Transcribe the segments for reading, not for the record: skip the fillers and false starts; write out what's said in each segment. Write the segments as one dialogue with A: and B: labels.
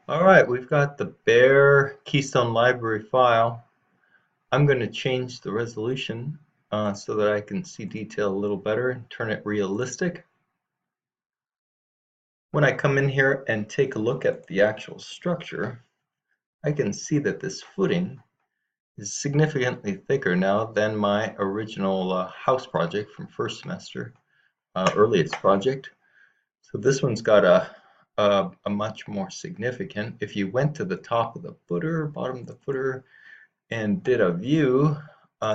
A: All right, we've got the bare Keystone library file. I'm going to change the resolution so that I can see detail a little better and turn it realistic. When I come in here and take a look at the actual structure, I can see that this footing is significantly thicker now than my original house project from first semester, earliest project. So this one's got a much more significant. If you went to the top of the footer, bottom of the footer, and did a view,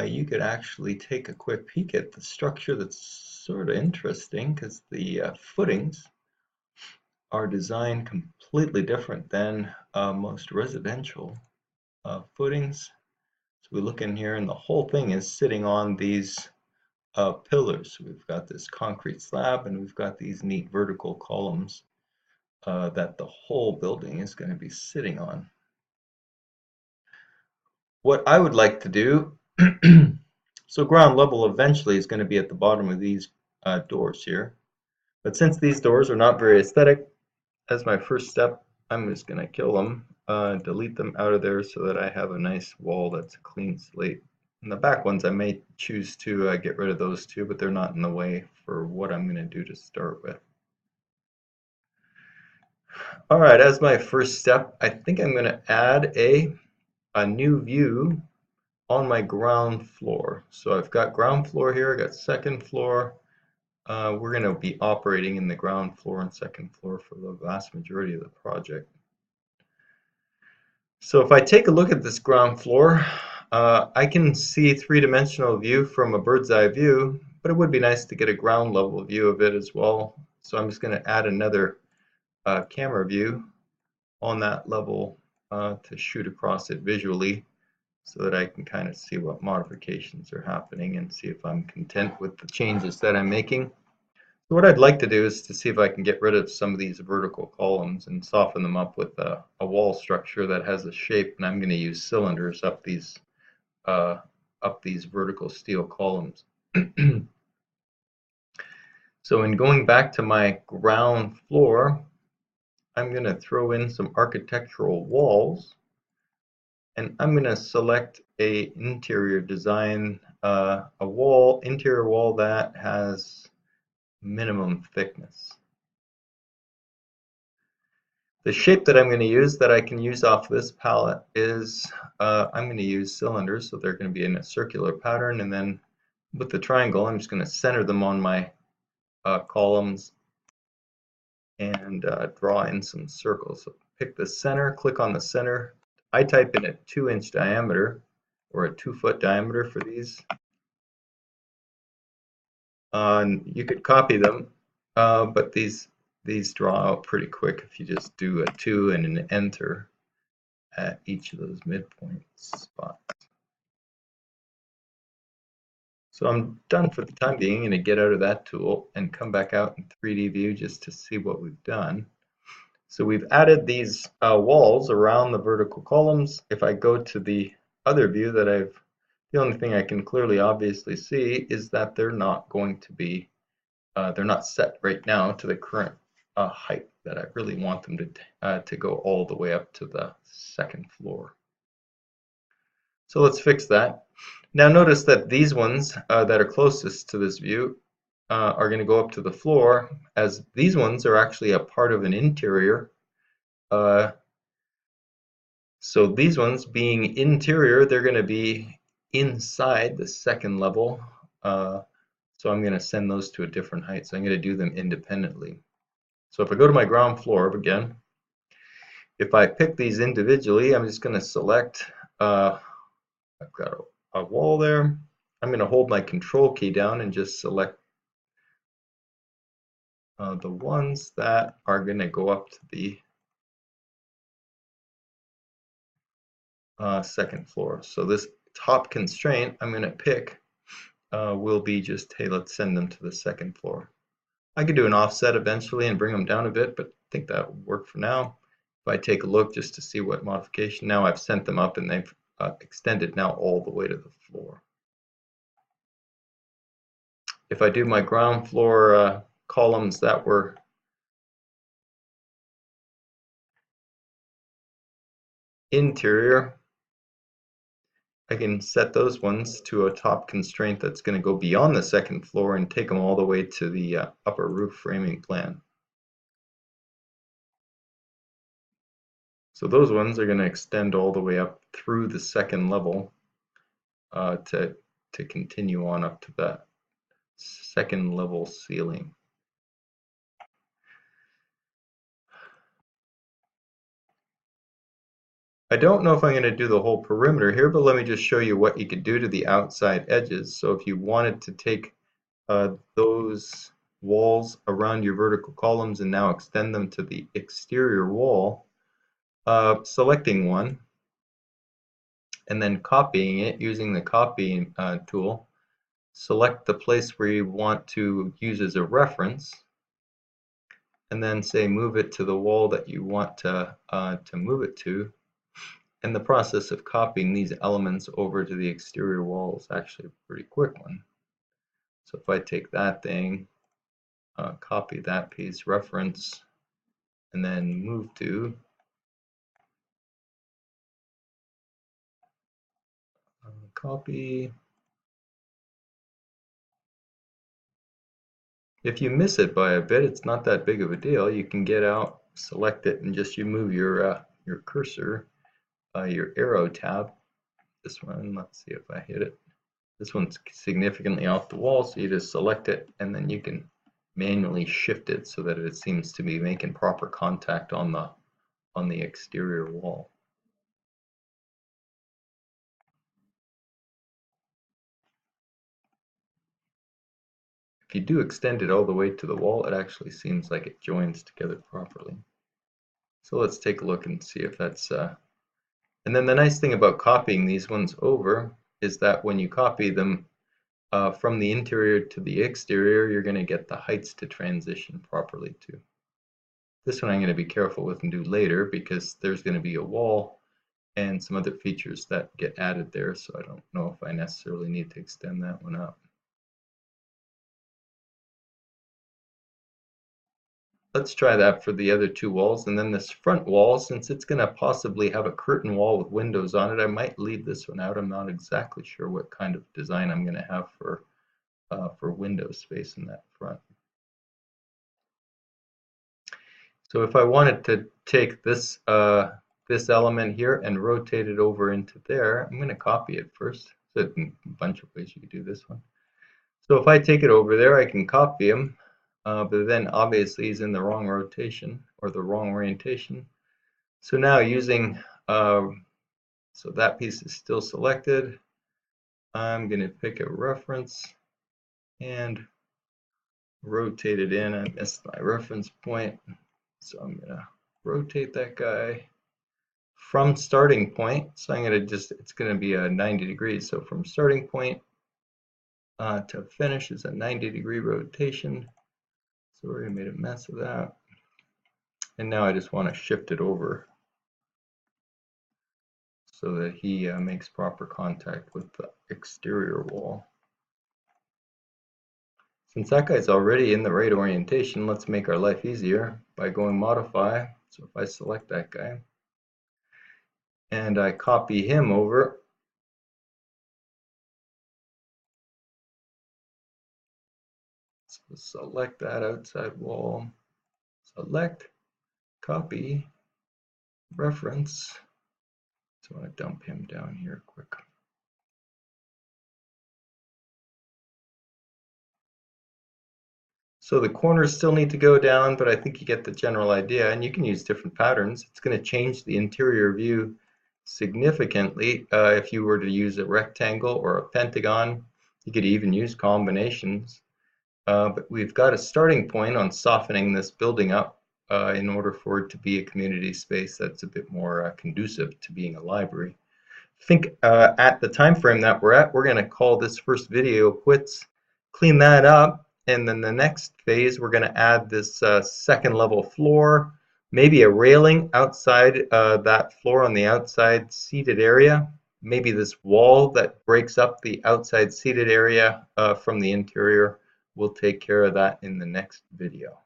A: you could actually take a quick peek at the structure. That's sort of interesting because the footings are designed completely different than most residential footings. So we look in here and the whole thing is sitting on these pillars. So we've got this concrete slab and we've got these neat vertical columns that the whole building is going to be sitting on. What I would like to do, so ground level eventually is going to be at the bottom of these doors here. But since these doors are not very aesthetic, as my first step, I'm just going to kill them, delete them out of there so that I have a nice wall that's a clean slate. And the back ones, I may choose to get rid of those too, but they're not in the way for what I'm going to do to start with. All right, as my first step, I think I'm going to add a new view on my ground floor. So I've got ground floor here, I got second floor. We're going to be operating in the ground floor and second floor for the vast majority of the project. So if I take a look at this ground floor, I can see three-dimensional view from a bird's eye view, but it would be nice to get a ground level view of it as well. So I'm just going to add another camera view on that level to shoot across it visually, so that I can kind of see what modifications are happening and see if I'm content with the changes that I'm making. So what I'd like to do is to see if I can get rid of some of these vertical columns and soften them up with a wall structure that has a shape, and I'm going to use cylinders up these vertical steel columns. So in going back to my ground floor, I'm going to throw in some architectural walls. And I'm going to select a interior design, interior wall that has minimum thickness. The shape that I'm going to use that I can use off this palette is I'm going to use cylinders, so they're going to be in a circular pattern, and then with the triangle I'm just going to center them on my columns and draw in some circles. So pick the center, click on the center. I type in a 2-inch diameter or a 2-foot diameter for these. You could copy them, but these draw out pretty quick if you just do a 2 and an enter at each of those midpoint spots. So I'm done for the time being. I'm going to get out of that tool and come back out in 3D view just to see what we've done. So we've added these walls around the vertical columns. If I go to the other view the only thing I can clearly obviously see is that they're not going to be they're not set right now to the current height that I really want them to go all the way up to the second floor. So let's fix that. Now notice that these ones that are closest to this view are going to go up to the floor, as these ones are actually a part of an interior. So these ones being interior, they're going to be inside the second level. So I'm going to send those to a different height. So I'm going to do them independently. So if I go to my ground floor again, if I pick these individually, I'm just going to select, I've got a wall there. I'm going to hold my control key down and just select the ones that are going to go up to the second floor. So this top constraint I'm going to pick will be just, hey, let's send them to the second floor. I could do an offset eventually and bring them down a bit, but I think that will work for now. If I take a look just to see what modification, now I've sent them up and they've extended now all the way to the floor. If I do my ground floor columns that were interior, I can set those ones to a top constraint that's going to go beyond the second floor and take them all the way to the upper roof framing plan. So those ones are going to extend all the way up through the second level to continue on up to that second level ceiling. I don't know if I'm going to do the whole perimeter here, but let me just show you what you could do to the outside edges. So if you wanted to take those walls around your vertical columns and now extend them to the exterior wall, selecting one and then copying it using the copying tool, select the place where you want to use as a reference, and then say move it to the wall that you want to move it to. And the process of copying these elements over to the exterior wall is actually a pretty quick one. So if I take that thing, copy that piece, reference, and then move to copy. If you miss it by a bit, it's not that big of a deal. You can get out, select it, and just you move your cursor, your arrow tab. This one, let's see if I hit it. This one's significantly off the wall, so you just select it, and then you can manually shift it so that it seems to be making proper contact on the exterior wall. If you do extend it all the way to the wall, it actually seems like it joins together properly. So let's take a look and see if that's and then the nice thing about copying these ones over is that when you copy them from the interior to the exterior, you're going to get the heights to transition properly too. This one I'm going to be careful with and do later because there's going to be a wall and some other features that get added there, so I don't know if I necessarily need to extend that one up. Let's try that for the other two walls, and then this front wall, since it's going to possibly have a curtain wall with windows on it, I might leave this one out. I'm not exactly sure what kind of design I'm going to have for window space in that front. So if I wanted to take this this element here and rotate it over into there, I'm going to copy it first. So a bunch of ways you could do this one. So if I take it over there, I can copy him, but then obviously he's in the wrong rotation or the wrong orientation. So now using, so that piece is still selected. I'm going to pick a reference and rotate it in. I missed my reference point. So I'm going to rotate that guy from starting point. So I'm going to just, it's going to be a 90 degrees. So from starting point to finish is a 90-degree rotation. So we made a mess of that. And now I just want to shift it over so that he makes proper contact with the exterior wall. Since that guy's already in the right orientation, let's make our life easier by going modify. So if I select that guy and I copy him over, so select that outside wall, select, copy, reference. So I want to dump him down here quick. So the corners still need to go down, but I think you get the general idea, and you can use different patterns. It's going to change the interior view significantly if you were to use a rectangle or a pentagon. You could even use combinations. But we've got a starting point on softening this building up in order for it to be a community space that's a bit more conducive to being a library. I think at the time frame that we're at, we're going to call this first video quits, clean that up, and then the next phase we're going to add this second level floor, maybe a railing outside that floor on the outside seated area, maybe this wall that breaks up the outside seated area from the interior. We'll take care of that in the next video.